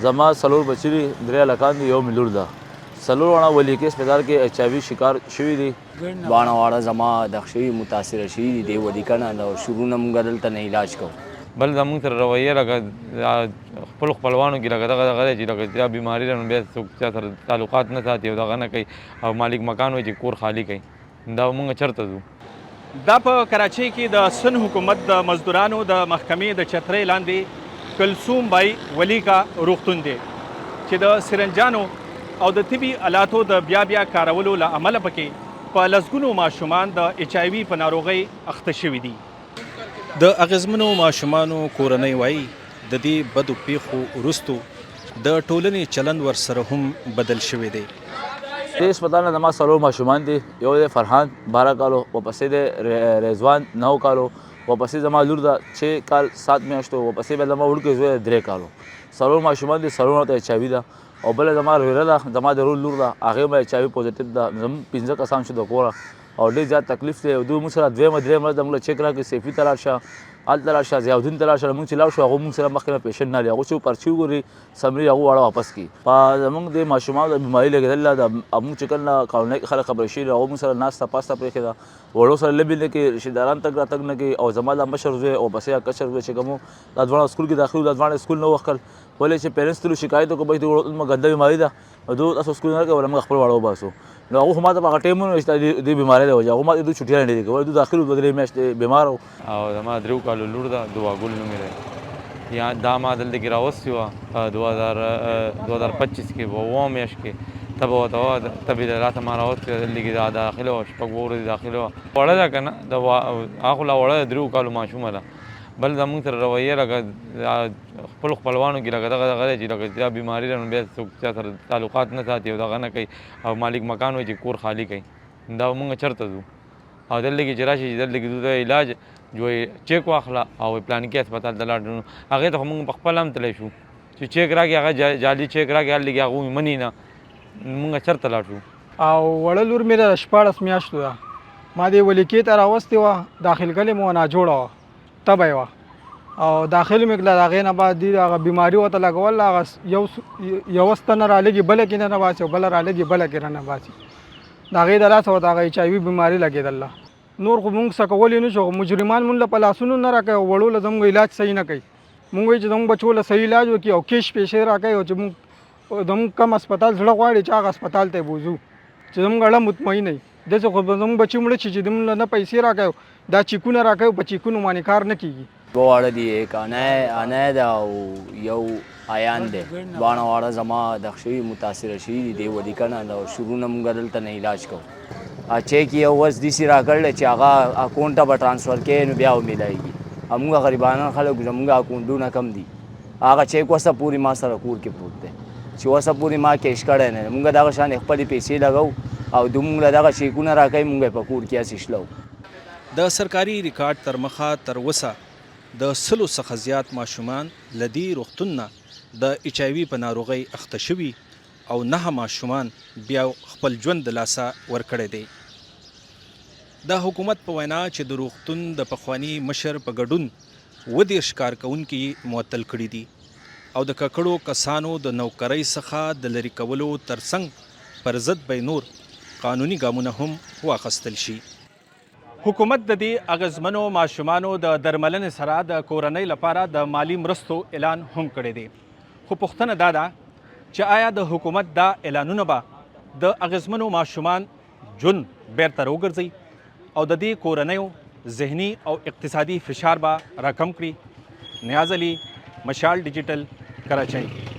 زما څلور بچي دي، 3 هلکان دي، 1 مې لور ده. څلور واړه ولیکې هسپتال کې ایچ آی وي شکار شوي دي. باڼه واړه زما دغ شوي متاثره شوي دي دې ولیکه نه د شروع نه موږ دلته نه علاج کوو. بل زموږ سره رویه لکه خپلو خپلوانو کې لکه دغه دی چې لکه دا بیماري ده نو بیا څوک چا سره تعلقات نه ساتي او دغه نه کوي او مالک مکان وایي چې کور خالي کوي. دا موږ چېرته ځو؟ دا په کراچۍ کې د سن حکومت د مزدورانو د محکمې د چترۍ لاندې کلثوم بای ولیکا روغتون دی چې د سرنجانو او د طبي آلاتو د بیا کارولو له امله پکې په لسګونو ماشومان د ایچ آی وي په ناروغۍ اخته شوي دي. د اغیزمنو ماشومانو کورنۍ وایي د دې بدو پیښو وروستو د ټولنې چلند ورسره هم بدل شوی دی. دې هسپتال نه زما څلور ماشومان دي. یو دی فرحان 12 کالو، ورپسې دی رضوان 9 کالو، ورپسې زما لور ده 6 کال 7 میاشتو، ورپسې بیا زما وړوکی زوی دی 3 کالو. څلور ماشومان دي، څلورو ته ایچ آی وي ده او بله زما رویره ده، زما د رور لور ده، هغې هم ایچ آی وي پوزیټیو ده. زموږ 15 کسان شو د کوره او ډېر زیات تکلیف دی. دوی موږ سره دویمه درېیمه ورځ موږ له چیک راکړي، سیفي ته لاړ شه، هلته لاړ شه، ضیاءالدین ته لاړ شه. موږ چې لاړ شو هغوی موږ سره مخکې نه پیشنټ نه لري، هغوی چې پرچي وګوري سمري هغوی واړه واپس کړي. په زموږ د ماشومانو د بیماري لګېدل ده، موږ چې کله کالونۍ کې خلک خبر شوي دي هغوی موږ سره ناسته پاسته پرېښې ده، وړو سره لبې نه کوي، رشتهداران تګ راتګ نه کوي. او زما دا مشر زوی او پسې کشر زوی چې کوم دا دواړه سکول کې داخل وو، دا دواړه سکول نه وکړل. ولې چې پیرنټس تلو شکایت وکړو بچ د وړو زموږ ګنده بیماري ده، دوی تاسو سکول نه کوئ، موږ خپل واړه وباسو. نو هغوی خو ما ته په هغه ټایم ونه چې دې بیمارۍ د وجې هغوی ما ته دوی چوټیانې ډېرې کوي، دوی داخل وو 2-3 میاشتې بیمار وو. او زما 3 کالو لور ده، دعا ګل نومې دی. یا دا ما دلته کې راوستې وه 2025 کې په 9 میاشت کې. ته به ورته ووایه ته به یې راته ما راوستې وه، دلته کې داخله وه 6 ورځې داخله وه. وړه ده که نه هغه خو لا وړه ده، 3 کالو ماشومه ده. بل زموږ سره رویه لکه خپلو خپلوانو کې لکه دغه دی چې لکه دا بیماري ده نو بیا څوک چا سره تعلقات نه ساتي او دغه نه کوي او مالک مکان وایي چې کور خالي کوي. دا موږ چېرته ځو؟ او دلته کې چې راشي چې دلته کې د علاج جو چیک واخله او پلانکي هسپتال ته لاړ نو هغې ته خو موږ په خپله هم تللی شو چې چیک راکړي، هغه جعلي چیک راکړي، هلته کې هغوی مني نه، موږ چېرته لاړ شو؟ او وړه لور مې د 14 میاشتو ده، ما دې ولیکې ته راوستې وه، داخلګلې مو ناجوړه وه، تبه یې وه او داخل مې کړله. د هغې نه بعد دې هغه بیماري ورته لګول، هغه یوه ستنه رالګي بله کې نه باسي او بله رالګي بله کې نه باسي. د هغې د لاسه ورته هغه ایچ آی وي بیماري لګېدله. نور خو مونږ څه کولی نه شو، مجرمان مونږ له په لاسونو نه راکوي او وړو له زموږ علاج صحیح نه کوي. مونږ وایي چې زموږ بچو له صحیح علاج وکړي او کیش پیسې راکوي او چې مونږ زموږ کم هسپتال زړه غواړي چې هغه هسپتال ته یې بوځو چې زموږ اړه مطمئن وي. داسې خو به زموږ بچي مړه شي چې زموږ له نه پیسې راکوي، دا چیکونه راکوي، په چیکونو باندې کار نه کېږي. دوه واړه دي، یک انای ده او یو آیان دی. باڼه واړه زما دغ شوي متاثره شوي دي دې ولیکه نه د شروع نه موږ دلته نه علاج کوو. چیک یې یو ورځ داسې راکړلی چې هغه اکاونټ ته به ټرانسفر کوې نو بیا ومیلایږي. هموږ غریبانان خلک زموږ اکاونټونه کم دي، هغه چیک وسه پورې ما سره کور کې پروت دی چې وسه پورې ما کیش کړی نه. موږ دغه شان خپلې پیسې لګو او دوی له دغه چیکونه راکوي، موږ یې په کور کې هسې شلو. د سرکاري ریکارډ تر مخه تر اوسه د 100 څخه زیات ماشومان له دې روغتون نه د ایچ آی وي په ناروغۍ اخته شوي او 9 ماشومان بیا خپل ژوند د لاسه ورکړی دی. د حکومت په وینا چې د روغتون د پخواني مشر په ګډون 20 کارکوونکي معطل کړي دي او د ککړو کسانو د نوکرۍ څخه د لرې کولو ترڅنګ پر ضد به نور قانوني ګامونه هم واخیستل شي. حکومت د دې اغیزمنو ماشومانو د درملنې سره د کورنۍ لپاره د مالی مرستو اعلان هم کړی دی. خو پوښتنه دا ده چې آیا د حکومت دا اعلانونه به د اغیزمنو ماشومان ژوند بیرته راوګرځي او د دې کورنیو ذهني او اقتصادي فشار به راکم کړي؟ نیاز علي، مشال ډیجیټل، کراچۍ.